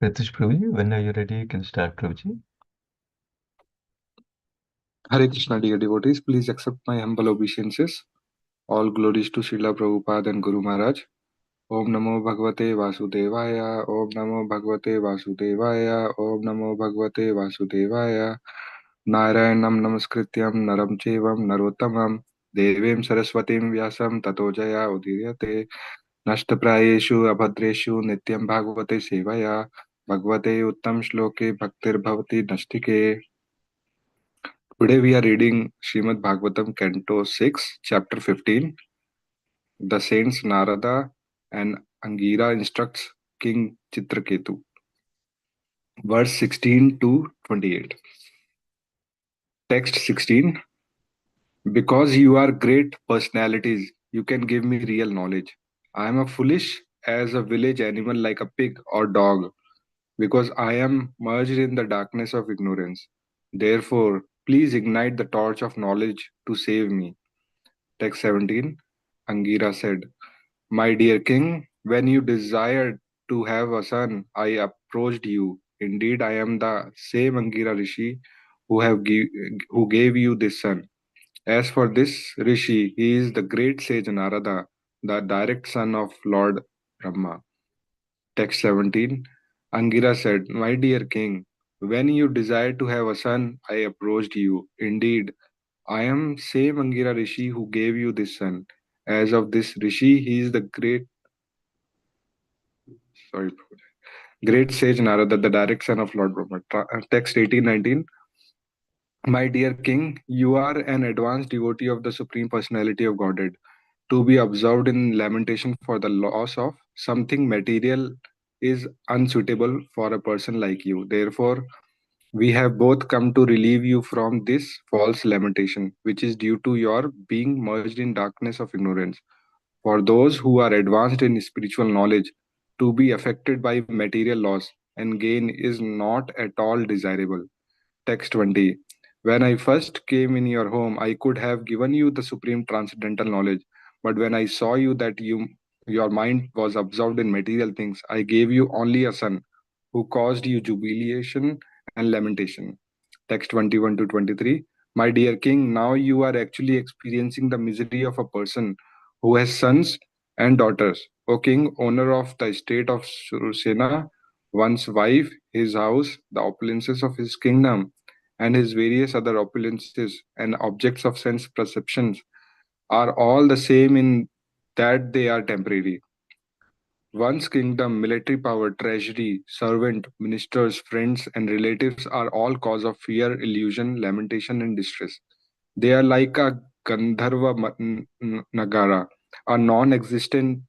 Pratish Prabhuji, when are you ready? You can start, Prabhuji. Hare Krishna, dear devotees, please accept my humble obeisances. All glories to Srila Prabhupada and Guru Maharaj. Om Namo Bhagavate Vasudevaya. Om Namo Bhagavate Vasudevaya. Om Namo Bhagavate Vasudevaya. Narayanam Namaskrityam Naram Chevam Narottamam Devim Saraswatim Vyasam Tato Jaya Udiryate Nashtaprayeshu Abhadreshu Nityam Bhagavate Sevaya Bhagavate Uttam Shloke Bhaktir Bhavati Nashtike. Today we are reading Srimad Bhagavatam Canto 6, Chapter 15. The saints Narada and Angira instructs King Chitraketu. Verse 16 to 28. Text 16. Because you are great personalities, you can give me real knowledge. I am a foolish as a village animal like a pig or dog, because I am merged in the darkness of ignorance. Therefore, please ignite the torch of knowledge to save me. Text 17. Angira said, My dear king, when you desired to have a son, I approached you. Indeed, I am the same Angira Rishi who gave you this son. As for this Rishi, he is the great sage Narada, the direct son of Lord Brahma. Text 17. Angira said, My dear king, when you desired to have a son, I approached you. Indeed, I am same Angira Rishi who gave you this son. As of this Rishi, he is the sorry, great sage Narada, the direct son of Lord Brahma. Text 18-19. My dear king, you are an advanced devotee of the Supreme Personality of Godhead. To be observed in lamentation for the loss of something material is unsuitable for a person like you. Therefore, we have both come to relieve you from this false lamentation, which is due to your being merged in darkness of ignorance. For those who are advanced in spiritual knowledge, to be affected by material loss and gain is not at all desirable. Text 20. When I first came in your home, I could have given you the supreme transcendental knowledge. But when I saw you that your mind was absorbed in material things, I gave you only a son who caused you jubilation and lamentation. Text 21 to 23. My dear king, now you are actually experiencing the misery of a person who has sons and daughters. O king, owner of the estate of Surusena, one's wife, his house, the opulences of his kingdom, and his various other opulences and objects of sense perceptions are all the same in that they are temporary. One's kingdom, military power, treasury, servant, ministers, friends, and relatives are all cause of fear, illusion, lamentation, and distress. They are like a Gandharva Nagara, a non existent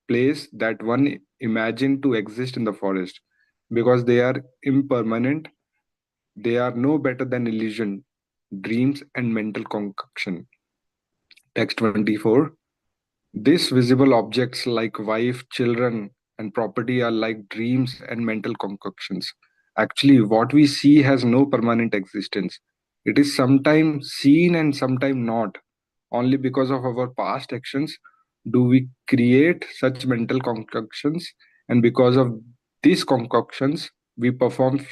place that one imagined to exist in the forest. Because they are impermanent, they are no better than illusion, dreams, and mental concoction. Text 24. These visible objects like wife, children, and property are like dreams and mental concoctions. Actually, what we see has no permanent existence. It is sometimes seen and sometimes not. Only because of our past actions do we create such mental concoctions, and because of these concoctions, we perform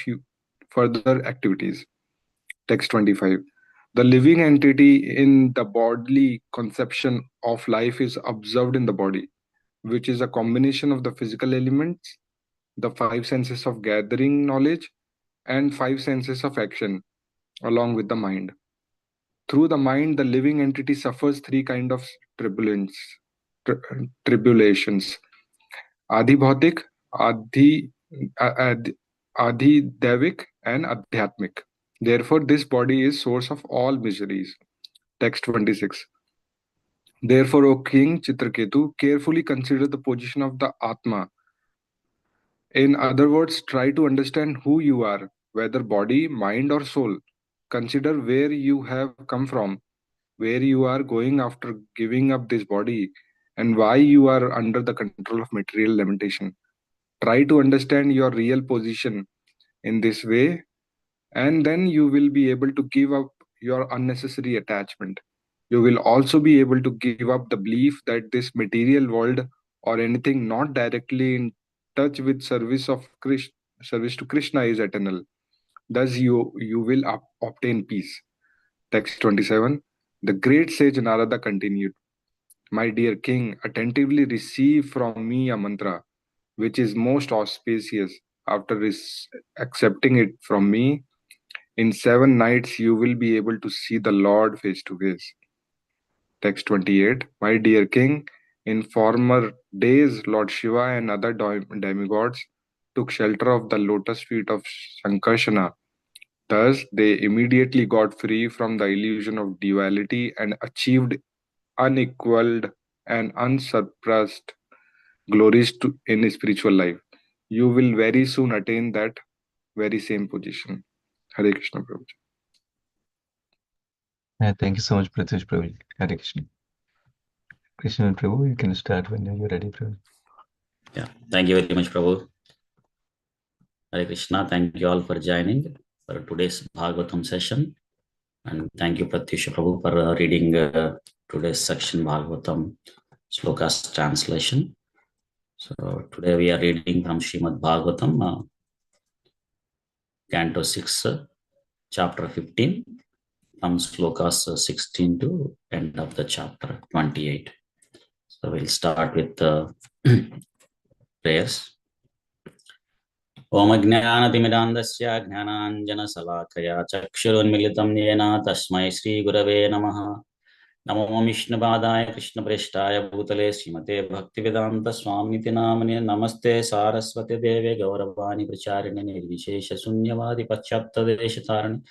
further activities. Text 25. The living entity in the bodily conception of life is observed in the body, which is a combination of the physical elements, the five senses of gathering knowledge, and five senses of action, along with the mind. Through the mind, the living entity suffers three kind of tribulations. Tribulations. Adi bhautik, Adi, Adi, Adi Devik, and Adhyatmik. Therefore, this body is source of all miseries. Text 26. Therefore, O King Chitraketu, carefully consider the position of the Atma. In other words, try to understand who you are, whether body, mind, or soul. Consider where you have come from, where you are going after giving up this body, and why you are under the control of material limitation. Try to understand your real position in this way, and then you will be able to give up your unnecessary attachment. You will also be able to give up the belief that this material world or anything not directly in touch with service of Krishna, service to Krishna is eternal. Thus you will obtain peace. Text 27. The great sage Narada continued, my dear king, attentively receive from me a mantra which is most auspicious. After accepting it from me, in 7 nights you will be able to see the Lord face to face. Text 28. My dear king, in former days, Lord Shiva and other demigods took shelter of the lotus feet of Sankarsana. Thus, they immediately got free from the illusion of duality and achieved unequaled and unsurpassed glories in spiritual life. You will very soon attain that very same position. Hare Krishna Prabhu. Thank you so much, Pratish Prabhu. Hare Krishna. Krishna Prabhu, you can start when you're ready, Prabhu. Yeah, thank you very much, Prabhu. Hare Krishna. Thank you all for joining for today's Bhagavatam session. And thank you, Pratyusha Prabhu, for reading today's section Bhagavatam Slokas translation. So today we are reading from Srimad Bhagavatam, Canto 6, chapter 15, from Slokas 16 to end of the chapter 28. So we'll start with prayers. Om Ajnanatimirandasya Jnananjana Chakshurunmilitam Yena Tasmai Shri Gurave Namaha. Namo Vishnupādaya Krishna Preshtaya Bhutale Srimate Bhaktivedanta Swamiti Namane Namaste Saraswati Deve Gauravani Pracharine Nirvishesha Sunyavadi Pachyapta Deshatarani.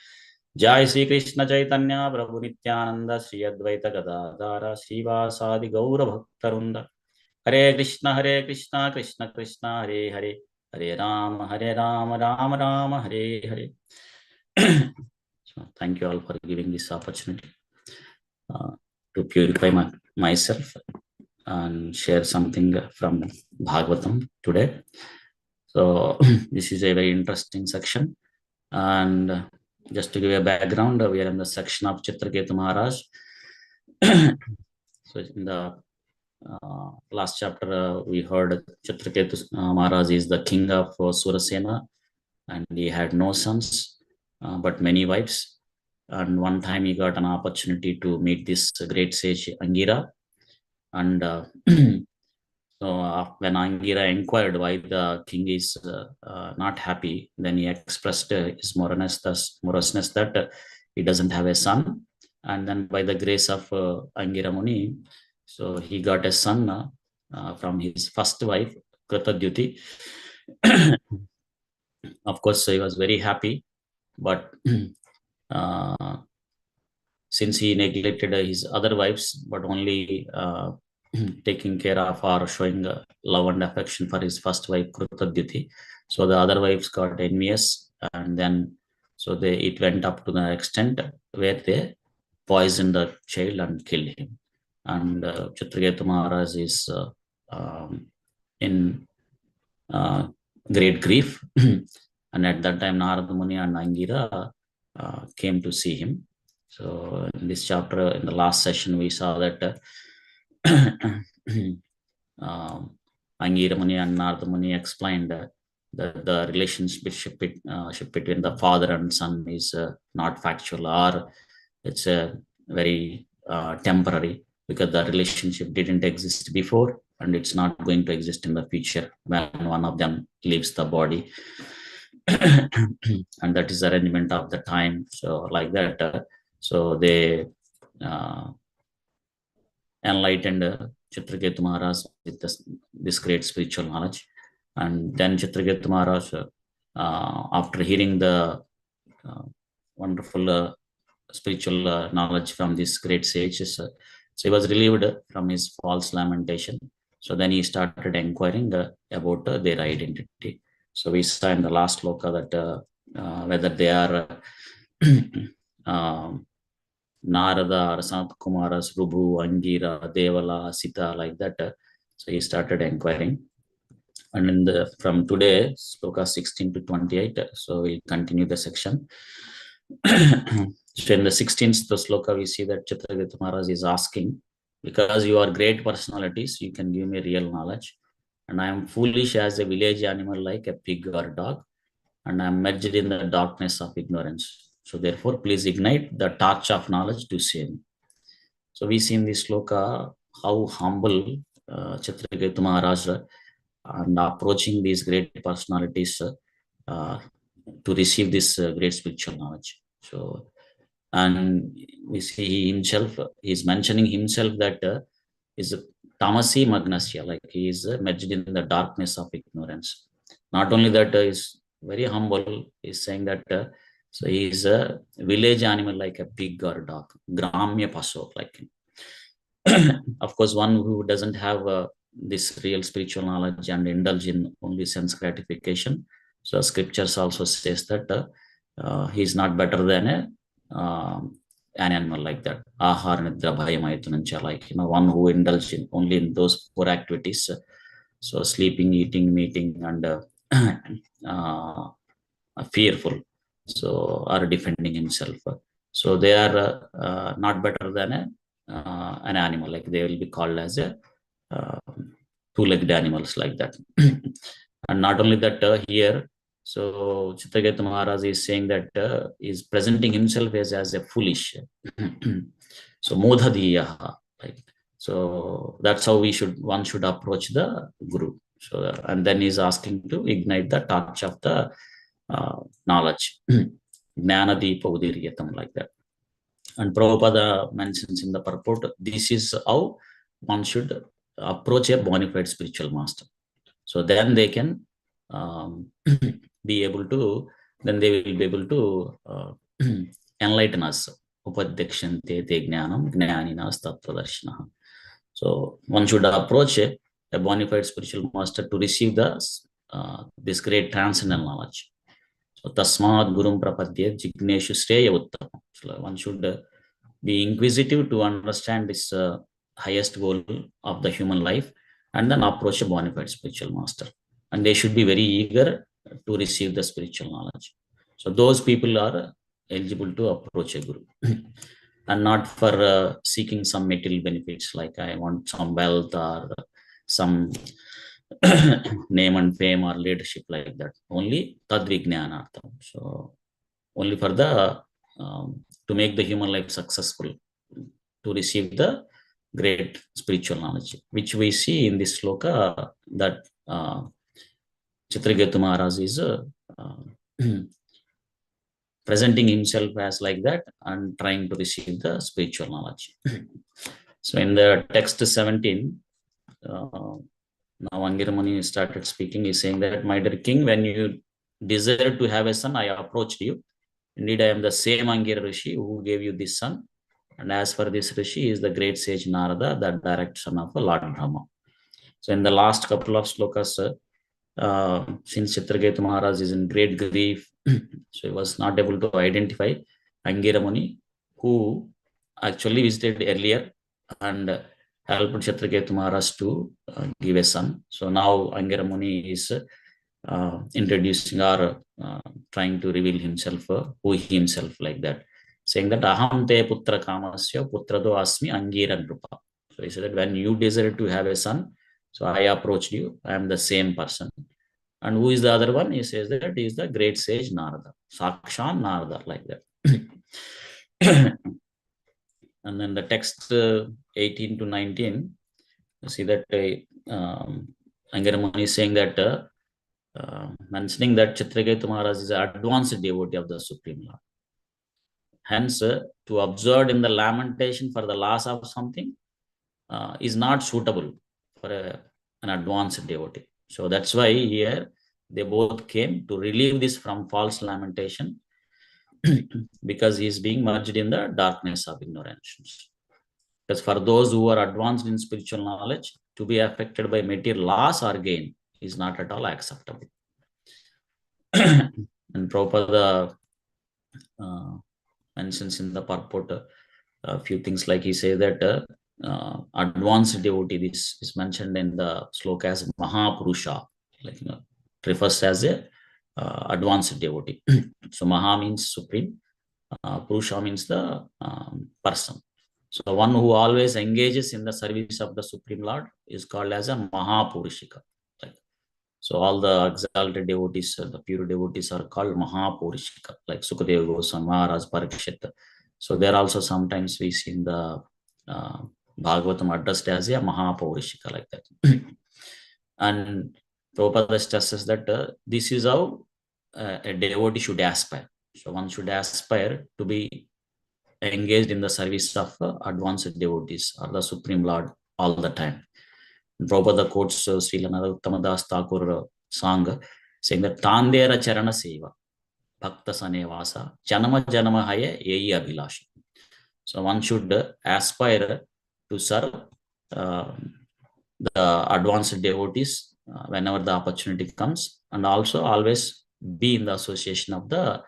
Jai Sri Krishna Chaitanya Prabhu Nityananda Sri Advaita Gadadhara Srivasadi Gaura Bhaktarunda. Hare Krishna Krishna Krishna Hare Hare Hare Rama Rama Rama Hare Hare. So thank you all for giving this opportunity to purify myself and share something from Bhagavatam today. So this is a very interesting section, and just to give a background, we are in the section of Chitraketu Maharaj. So in the last chapter, we heard Chitraketu Maharaj is the king of Surasena, and he had no sons, but many wives. And one time he got an opportunity to meet this great sage Angira. And so when Angira inquired why the king is not happy, then he expressed his moroseness that he doesn't have a son. And then by the grace of Angira Muni, so he got a son from his first wife, Kritadyuti. Of course, he was very happy, but since he neglected his other wives, but only taking care of or showing love and affection for his first wife, Kritadyuti, so the other wives got envious, and then so it went up to the extent where they poisoned the child and killed him. And Chitraketu Maharaj is in great grief. And at that time, Narada Muni and Angira came to see him. So in this chapter, in the last session, we saw that Angira Muni and Narada Muni explained that the relationship between the father and son is not factual, or it's very temporary, because the relationship didn't exist before and it's not going to exist in the future when one of them leaves the body. And that is arrangement of the time. So like that, so they enlightened Chitraketu Maharaj with this great spiritual knowledge. And then Chitraketu Maharaj, after hearing the wonderful spiritual knowledge from this great sages, so he was relieved from his false lamentation. So then he started inquiring about their identity. So we saw in the last sloka that whether they are Narada or Sanat Kumaras, Rubhu, Angira, Devala, Sita, like that. So he started inquiring. And from today, sloka 16 to 28, so we continue the section. So in the 16th sloka, we see that Chitraketu Maharaj is asking, because you are great personalities, you can give me real knowledge. And I am foolish as a village animal like a pig or dog. and I am merged in the darkness of ignorance. So therefore, please ignite the torch of knowledge to save me. So we see in this sloka how humble Chitraketu Maharaj and approaching these great personalities uh, to receive this great spiritual knowledge. So, and we see he himself, he's mentioning himself that is tamasi magnasya, like he is merged in the darkness of ignorance. Not only that, is very humble. He's saying that so he is a village animal like a pig or dog, gramya paso, like of course, one who doesn't have this real spiritual knowledge and indulge in only sense gratification. So scriptures also says that he is not better than an animal like that. Ahar nidra bhayamaitunancha, like one who indulge in only in those four activities. So sleeping, eating, meeting, and uh, fearful. So are defending himself. So they are not better than an animal, like they will be called as a uh, two-legged animals like that. And not only that, here, so Chitraketu Maharaj is saying that is presenting himself as a foolish. So modhadiyaha, like, so that's how one should approach the guru. So and then he's asking to ignite the torch of the knowledge, jnana deepa udiryatam, like that. And Prabhupada mentions in the purport, this is how one should approach a bona fide spiritual master. So then they can be able to, then they will be able to enlighten us. Upadekshante te jnanam jnaninas tattvadarshinaha. So one should approach a bona fide spiritual master to receive this great transcendental knowledge. So tasmad gurum prapadye jigneshu shreya uttam. So one should be inquisitive to understand this highest goal of the human life, and then approach a bona fide spiritual master. And they should be very eager to receive the spiritual knowledge. So those people are eligible to approach a guru. And not for seeking some material benefits, like I want some wealth or some name and fame or leadership, like that. Only tadvijnanartham. So only for the to make the human life successful, to receive the great spiritual knowledge, which we see in this sloka that Chitraketu Maharaj is presenting himself as like that and trying to receive the spiritual knowledge. So in the text 17, now Angira Muni started speaking. He's saying that, my dear king, when you desired to have a son, I approached you. Indeed, I am the same Angira Rishi who gave you this son. And as for this Rishi, is the great sage Narada, the direct son of Lord Brahma. So in the last couple of slokas, since Chitraketu Maharaj is in great grief, so he was not able to identify Angira Muni, who actually visited earlier and helped Chitraketu Maharaj to give a son. So now Angira Muni is introducing or trying to reveal himself, who he himself, like that, saying that aham te putra kamasya putrado asmi Angira Nrupa. So he said that when you desire to have a son, so I approached you, I am the same person. And who is the other one? He says that he is the great sage Narada, Sakshan Narada, like that. And then the text 18 to 19, you see that Angira Muni is saying that, mentioning that Chitraketu Maharaj is an advanced devotee of the Supreme Lord. Hence, to observe in the lamentation for the loss of something is not suitable for an advanced devotee. So that's why here they both came to relieve this from false lamentation, because he is being merged in the darkness of ignorance. Because for those who are advanced in spiritual knowledge, to be affected by material loss or gain is not at all acceptable. And Prabhupada mentions in the purport a few things, like he says that advanced devotee, this is mentioned in the sloka as Mahapurusha, like refers as a advanced devotee. So Maha means supreme, Purusha means the person. So one who always engages in the service of the Supreme Lord is called as a Mahapurushika. Like, So all the exalted devotees, the pure devotees are called Mahapurishika, like Sukadeva Goswami, Maharaj, Parikshit. So there also sometimes we see in the Bhagavatam addressed as a Mahapurishika, like that. And Prabhupada stresses that this is how a devotee should aspire. So one should aspire to be engaged in the service of advanced devotees or the Supreme Lord all the time. Prabhupada quotes Srila Narottama Das Thakur song saying that Tandera Charana Seva Bhakta Sanevasa Janama Janama Haya Yeyi Abhilash. So one should aspire to serve the advanced devotees whenever the opportunity comes, and also always be in the association of the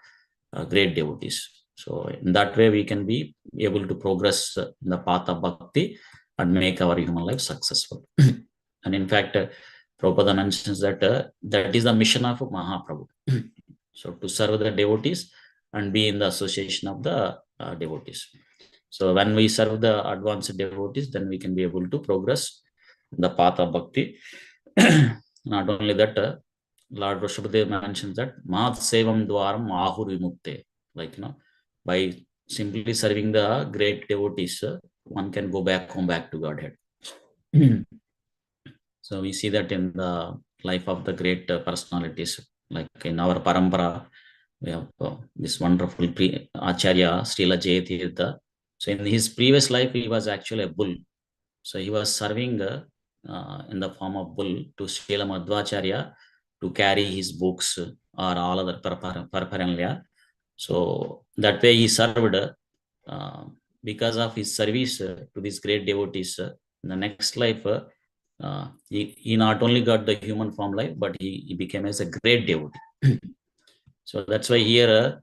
great devotees. So in that way we can be able to progress in the path of bhakti and make our human life successful. And in fact, Prabhupada mentions that that is the mission of Mahaprabhu. So to serve the devotees and be in the association of the devotees. So when we serve the advanced devotees, then we can be able to progress in the path of bhakti. Not only that, Lord Rishabhadev mentions that Mahat Sevam Dwaram Ahur Vimukte. Like, by simply serving the great devotees, one can go back home, back to Godhead. So we see that in the life of the great personalities, like in our parampara, we have this wonderful Acharya Srila Jayatirtha. So in his previous life, he was actually a bull. So he was serving in the form of bull to Srila Madhvacharya to carry his books or all other paraphernalia. So that way he served because of his service to these great devotees. In the next life, he not only got the human form life, but he became as a great devotee. So that's why here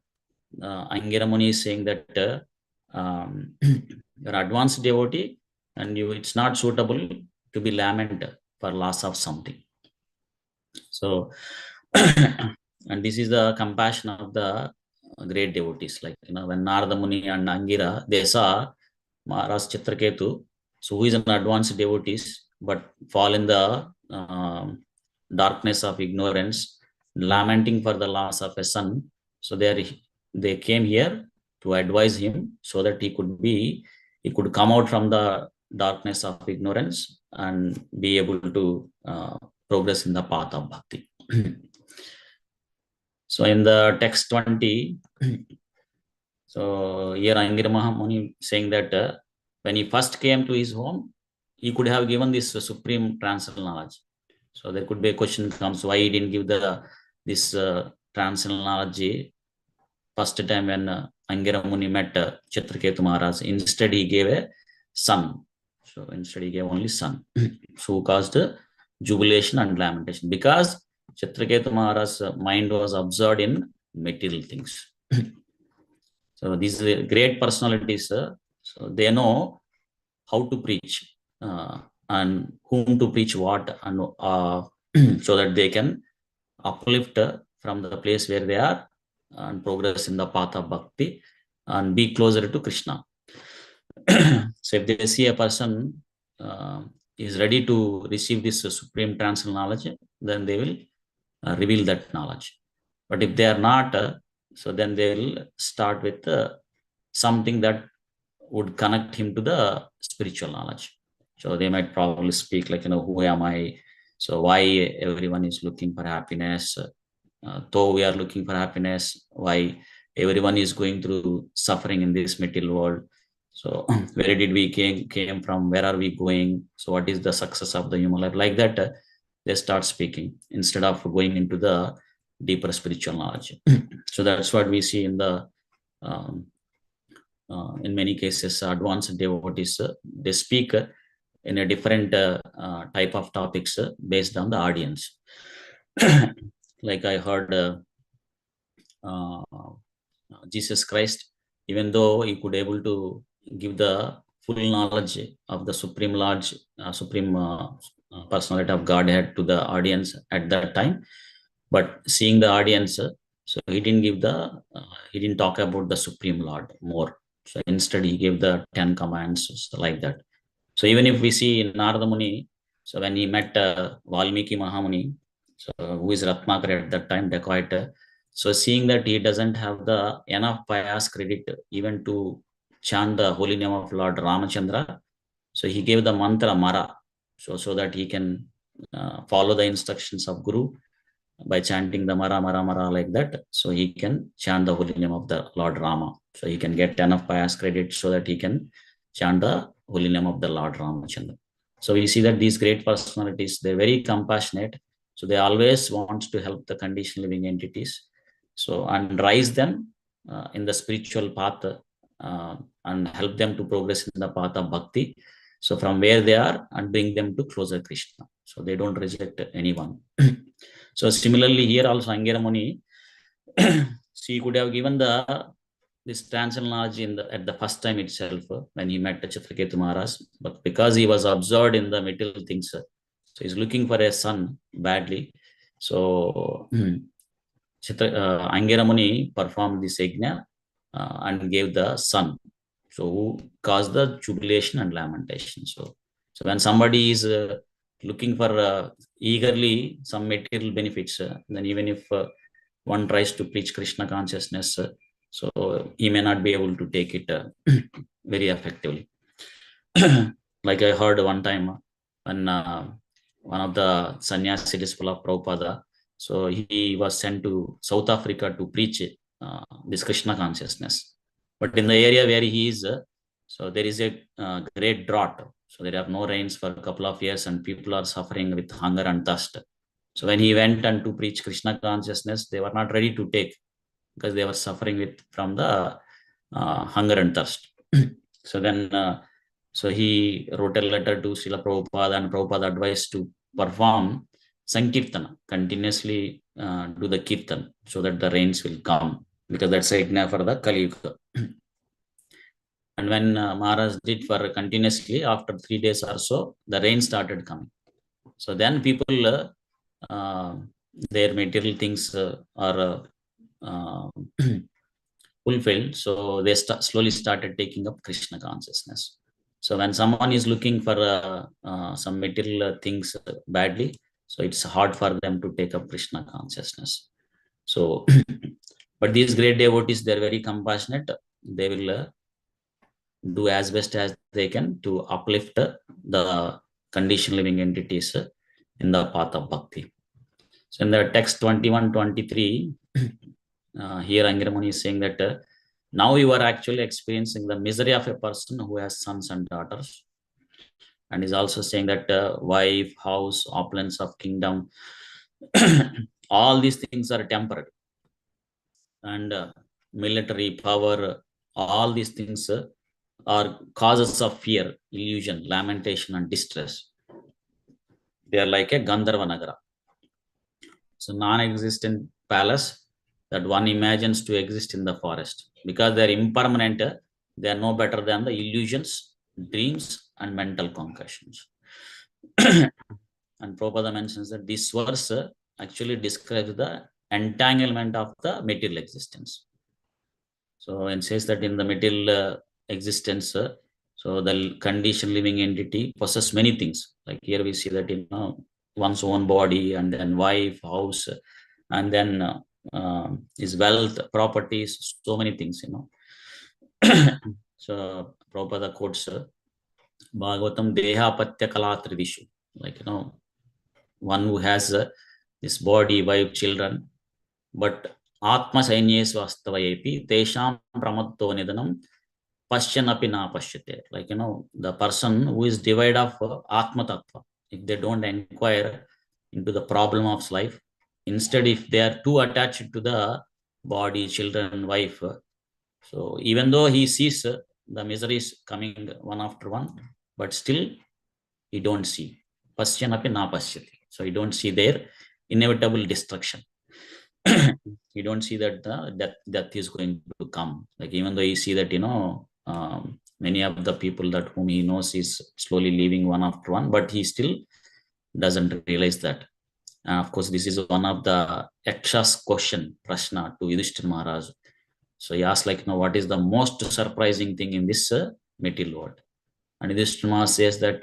Angira Muni is saying that you're advanced devotee and it's not suitable to be lament for loss of something. So and this is the compassion of the great devotees. Like, when Narada Muni and Angira, they saw Maharaj Chitraketu, so who is an advanced devotees, but fall in the darkness of ignorance, lamenting for the loss of a son. So they came here to advise him so that he could come out from the darkness of ignorance and be able to progress in the path of bhakti. So in the text 20, so here Angira Mahamuni saying that when he first came to his home, he could have given this supreme transcendental knowledge. So there could be a question comes, why he didn't give this transcendental knowledge first time when Angira Muni met Chitraketu Maharaj. Instead he gave a son. So instead he gave only son. So caused jubilation and lamentation, because Chitraketu Maharaj's mind was absorbed in material things. So these great personalities, so they know how to preach and whom to preach what, and so that they can uplift from the place where they are and progress in the path of bhakti and be closer to Krishna. So if they see a person is ready to receive this supreme transcendental knowledge, then they will reveal that knowledge. But if they are not, so then they will start with something that would connect him to the spiritual knowledge. So they might probably speak like, who am I? So why everyone is looking for happiness? Though we are looking for happiness, why everyone is going through suffering in this material world? So where did we came from? Where are we going? So what is the success of the human life? Like that, they start speaking instead of going into the deeper spiritual knowledge. So that's what we see in the in many cases, advanced devotees, they speak in a different type of topics based on the audience. Like I heard Jesus Christ, even though he could able to give the full knowledge of the Supreme Lord, Supreme Personality of Godhead to the audience at that time, but seeing the audience, so he didn't talk about the Supreme Lord more. So instead he gave the 10 commands, so like that. So even if we see in Narada Muni, so when he met Valmiki Mahamuni, So who is Ratnakar at that time, dacoit. So seeing that he doesn't have the enough pious credit even to chant the holy name of Lord Ramachandra, so he gave the mantra Mara, so that he can follow the instructions of Guru by chanting the Mara Mara Mara like that. So he can chant the holy name of the Lord Rama. So he can get enough pious credit so that he can chant the holy name of the Lord Ramachandra. So we see that these great personalities, they're very compassionate. So they always want to help the conditioned living entities. So and rise them in the spiritual path and help them to progress in the path of bhakti. So from where they are and bring them to closer Krishna. So they don't reject anyone. So similarly here also Angera Muni, she could have given this transcendental knowledge at the first time itself when he met Chitraketu Maharaj, but because he was absorbed in the material things, so he's looking for a son badly. So Angera Muni performed this yajna and gave the son, so who caused the jubilation and lamentation. So when somebody is looking for eagerly some material benefits, then even if one tries to preach Krishna consciousness, so he may not be able to take it very effectively. Like I heard one time when one of the sannyasi disciple of Prabhupada, so he was sent to South Africa to preach this Krishna consciousness. But in the area where he is, so there is a great drought. So there are no rains for a couple of years and people are suffering with hunger and thirst. So when he went and to preach Krishna consciousness, they were not ready to take because they were suffering from the hunger and thirst. So then, so he wrote a letter to Srila Prabhupada, and Prabhupada advised to perform Sankirtana, continuously do the Kirtan, so that the rains will come, because that's a yajna for the Kali Yuga. And when Maharaj did for continuously, after 3 days or so, the rain started coming. So then people, their material things are fulfilled, so they slowly started taking up Krishna consciousness. So when someone is looking for some material things badly, so it's hard for them to take up Krishna consciousness. So, but these great devotees, they're very compassionate. They will do as best as they can to uplift the conditioned living entities in the path of bhakti. So in the text 21-23, here Angera Muni is saying that now you are actually experiencing the misery of a person who has sons and daughters, and is also saying that wife, house, opulence of kingdom, all these things are temporary, and military power, all these things are causes of fear, illusion, lamentation, and distress. They are like a Gandharva Nagara. So non-existent palace that one imagines to exist in the forest. Because they are impermanent, they are no better than the illusions, dreams, and mental concussions. And Prabhupada mentions that this verse actually describes the entanglement of the material existence. So it says that in the material existence, so the conditioned living entity possesses many things. Like here we see that one's own body, and then wife, house, and then his wealth, properties, so many things. So Prabhupada quotes Bhagavatam Deha Patya Kala Tridishu, like one who has this body, wife, children, but Atma Sainyes Vastavayepi Tesham Pramatto Nidanam Pashyanapi na Pashyate. Like the person who is devoid of Atma Tattva, if they don't inquire into the problem of life, instead if they are too attached to the body, children, wife, so even though he sees the miseries coming one after one, but still he don't see. Pashyanapi na pashyati. So you don't see their inevitable destruction. You don't see that death is going to come. Like even though you see that many of the people that whom he knows is slowly leaving one after one, but he still doesn't realize that. And of course, this is one of the Yaksha's question, Prashna, to Yudhishthira Maharaj. So he asked, what is the most surprising thing in this material world? And Yudhishthira Maharaj says that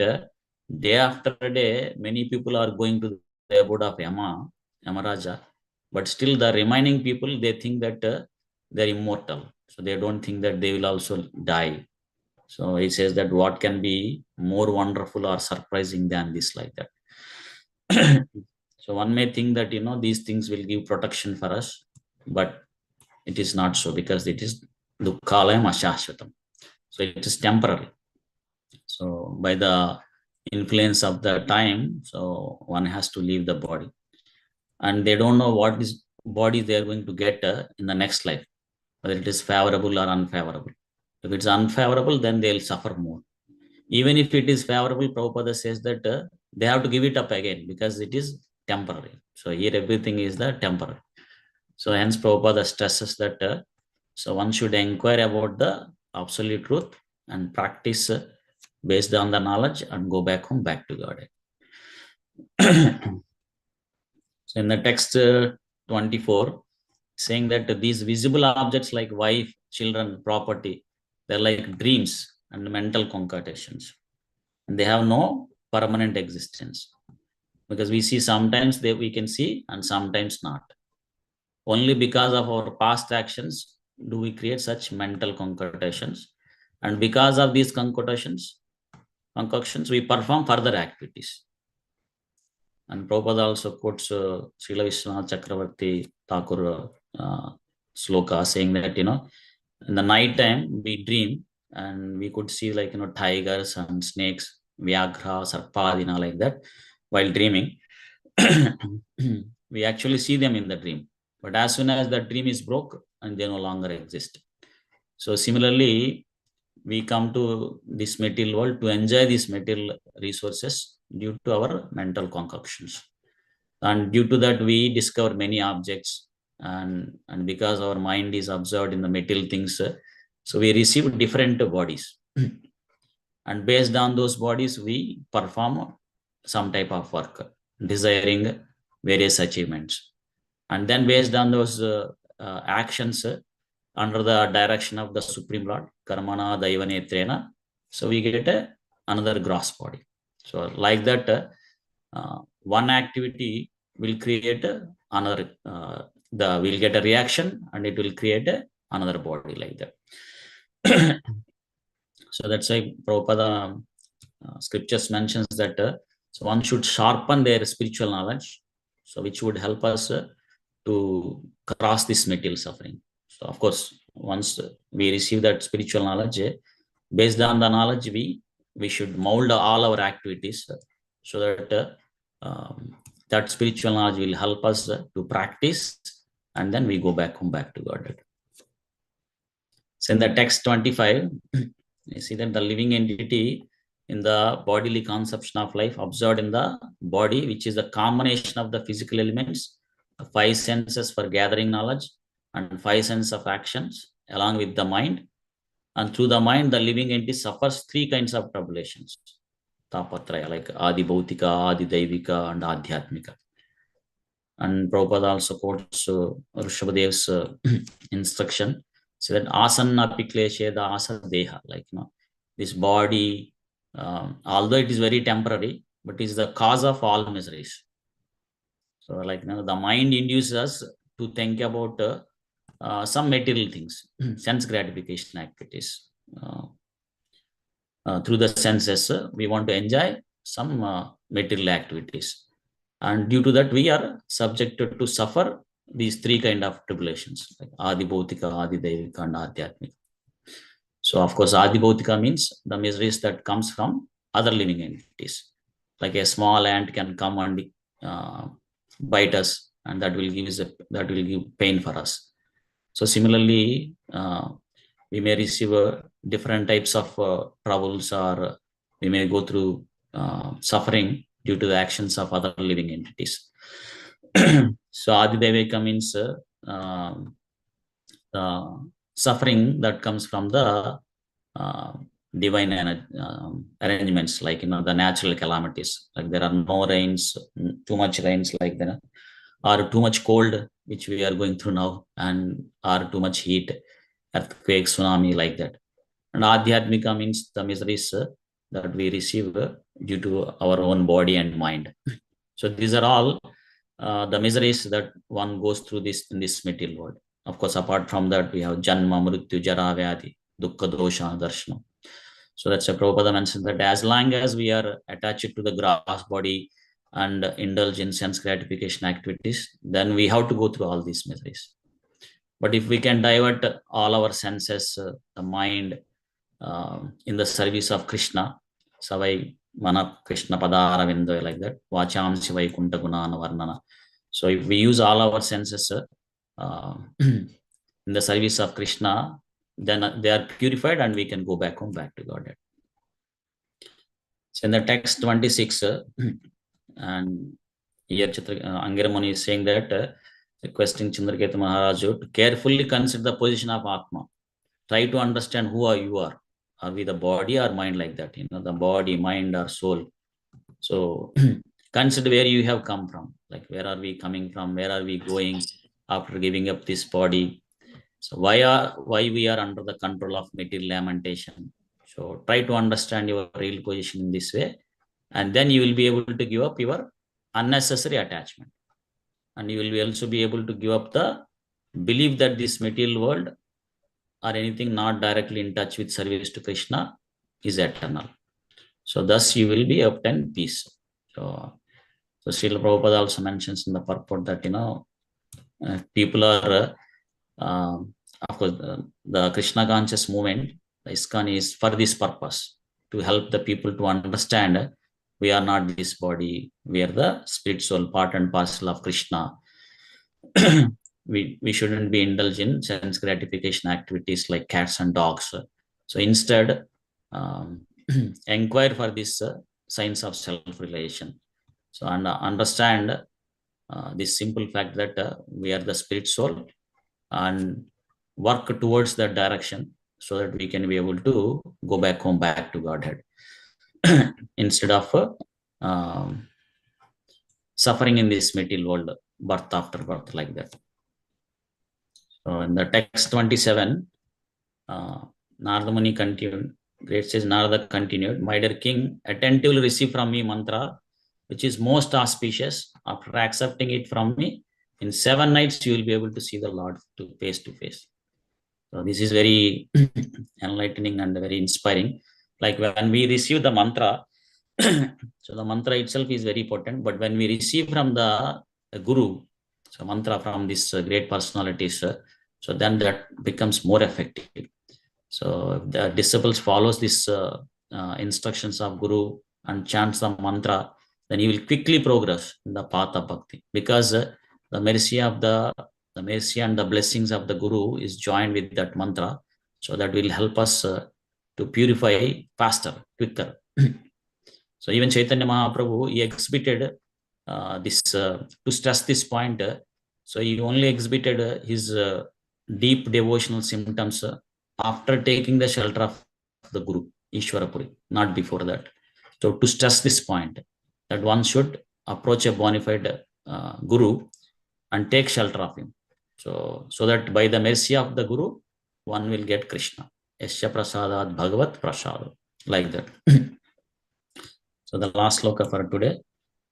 day after day, many people are going to the abode of Yama, Yamaraja, but still the remaining people, they think that they're immortal. So they don't think that they will also die. So he says that what can be more wonderful or surprising than this, like that. So one may think that, these things will give protection for us, but it is not so, because it is dukkhalayam ashashvatam. So it is temporary. So by the influence of the time, so one has to leave the body, and they don't know what is body they are going to get in the next life, whether it is favorable or unfavorable. If it's unfavorable, then they'll suffer more. Even if it is favorable, Prabhupada says that they have to give it up again, because it is temporary. So here everything is the temporary. So hence Prabhupada stresses that so one should inquire about the absolute truth and practice based on the knowledge, and go back home, back to God. So in the text 24, saying that these visible objects like wife, children, property, they're like dreams and mental concultations, and they have no permanent existence, because we see sometimes we can see and sometimes not. Only because of our past actions do we create such mental concoctions, and because of these concoctions, we perform further activities. And Prabhupada also quotes Srila Vishwanath Chakravarti Thakur sloka, saying that, in the night time we dream, and we could see like, tigers and snakes, Vyaghra, Sarpadina, like that, while dreaming. We actually see them in the dream. But as soon as the dream is broke, and they no longer exist. So similarly, we come to this material world to enjoy these material resources due to our mental concoctions. And due to that, we discover many objects, and because our mind is absorbed in the material things, so we receive different bodies. And based on those bodies, we perform some type of work, desiring various achievements. And then based on those actions, under the direction of the Supreme Lord, Karmana Daivanetrena, so we get another gross body. So like that, one activity will create another, we'll get a reaction, and it will create another body, like that. So that's why Prabhupada scriptures mentions that so one should sharpen their spiritual knowledge, so which would help us to cross this material suffering. So of course, once we receive that spiritual knowledge, based on the knowledge, we should mold all our activities, so that that spiritual knowledge will help us to practice, and then we go back home, back to Godhead. So in the text 25, you see that the living entity in the bodily conception of life observed in the body, which is the combination of the physical elements, the five senses for gathering knowledge, and five senses of actions, along with the mind. And through the mind, the living entity suffers three kinds of tribulations, tapatraya, like Adi Bhautika, Adi Daivika, and Adhyatmika. And Prabhupada also quotes Rishabhadev's instruction, so that asanna piklesheda asa deha, like, this body, although it is very temporary, but is the cause of all miseries. So like, the mind induces us to think about some material things, sense gratification activities. Through the senses, we want to enjoy some material activities. And due to that, we are subjected to suffer these three kind of tribulations, like Adi Bhautika, Adi Daivika, and Adhyatmika. So of course, Adi Bhautika means the miseries that comes from other living entities. Like a small ant can come and bite us, and that will give pain for us. So similarly, we may receive different types of troubles, or we may go through suffering due to the actions of other living entities. So Adidevika means suffering that comes from the divine arrangements, like, the natural calamities, like there are no rains, too much rains, like that, or too much cold, which we are going through now, and or too much heat, earthquake, tsunami, like that. And Adhyatmika means the miseries that we receive due to our own body and mind. So these are all the miseries that one goes through this in this material world. Of course, apart from that, we have Janma, Mrityu, Jara, Vyadhi, Dukkha, Dosha, Darshana. So that's a Prabhupada mentioned that as long as we are attached to the gross body and indulge in sense gratification activities, then we have to go through all these miseries. But if we can divert all our senses, the mind, in the service of Krishna, Savai Mana Krishna Padara Vindo, like that, Vacham Sivai Kunta Gunana Varnana. So if we use all our senses in the service of Krishna, then they are purified and we can go back home, back to Godhead. So in the text 26, and here Angiramuni is saying that, requesting Chandraketa Maharaju to carefully consider the position of Atma. Try to understand who you are. Are we the body or mind, like that? The body, mind, or soul. So consider where you have come from. Like, where are we coming from? Where are we going after giving up this body? So why we are under the control of material lamentation? So try to understand your real position in this way, and then you will be able to give up your unnecessary attachment, and you will also be able to give up the belief that this material world or anything not directly in touch with service to Krishna is eternal. So thus you will be obtain peace. So Srila Prabhupada also mentions in the purport that people are of course the Krishna conscious movement, the ISKCON, is for this purpose, to help the people to understand we are not this body, we are the spirit soul, part and parcel of Krishna. we shouldn't be indulged in sense gratification activities like cats and dogs. So instead, inquire for this signs of self-realization. So understand this simple fact that we are the spirit soul, and work towards that direction so that we can be able to go back home, back to Godhead, instead of suffering in this material world, birth after birth, like that. So in the text 27, Narada Muni continued. Great says Narada continued, "My dear king, attentively receive from me mantra, which is most auspicious. After accepting it from me, in 7 nights you will be able to see the Lord face to face." So this is very enlightening and very inspiring. Like when we receive the mantra, so the mantra itself is very potent, but when we receive from the Guru, so mantra from this great personalities, so then that becomes more effective. So if the disciples follows this instructions of Guru and chants the mantra, then he will quickly progress in the path of bhakti, because the mercy and the blessings of the Guru is joined with that mantra, so that will help us to purify faster, quicker. So even Chaitanya Mahaprabhu, he exhibited this to stress this point. So he only exhibited his deep devotional symptoms after taking the shelter of the Guru, Ishwarapuri, not before that. So to stress this point, that one should approach a bona fide Guru and take shelter of him. So that by the mercy of the Guru, one will get Krishna. Yasya prasadat bhagavat prasad, like that. So the last sloka for today.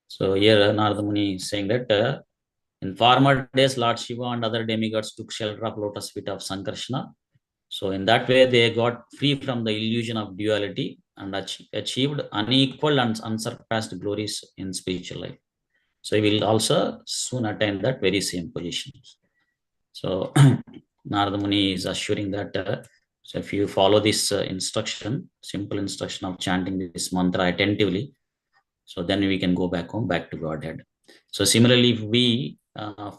So here Narada Muni is saying that in former days, Lord Shiva and other demigods took shelter of lotus feet of Sankarsana. So in that way, they got free from the illusion of duality and achieved unequal and unsurpassed glories in spiritual life. So we will also soon attain that very same position. So Narada Muni is assuring that so if you follow this instruction, simple instruction of chanting this mantra attentively, so then we can go back home, back to Godhead. So similarly, if we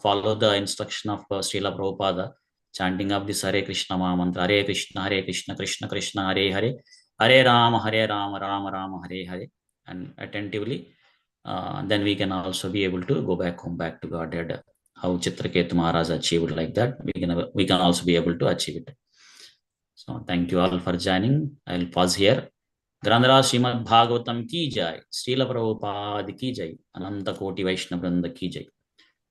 follow the instruction of Srila Prabhupada, chanting of this Hare Krishna Maha Mantra, Hare Krishna, Krishna Krishna, Hare Hare, Hare Rama, Rama Rama, Hare Hare, and attentively, then we can also be able to go back home, back to Godhead. How Chitraketu Maharaj achieved like that, we can also be able to achieve it. So thank you all for joining. I will pause here. ग्रंथराज Shrimad Bhagavatam की जय, श्रील प्रभुपाद की जय, अनंत कोटि वैष्णव वृंद की जय।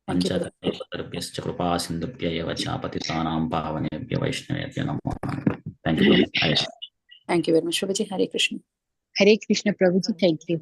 पंचकल्पतरुभ्यश्च कृपा सिंधुभ्य एव च पतितानां पावनेभ्यो वैष्णवेभ्यो नमो नमः। Thank you very much. Thank you very much, Prabhuji. Hare Krishna. Hare Krishna, Prabhuji. Thank you.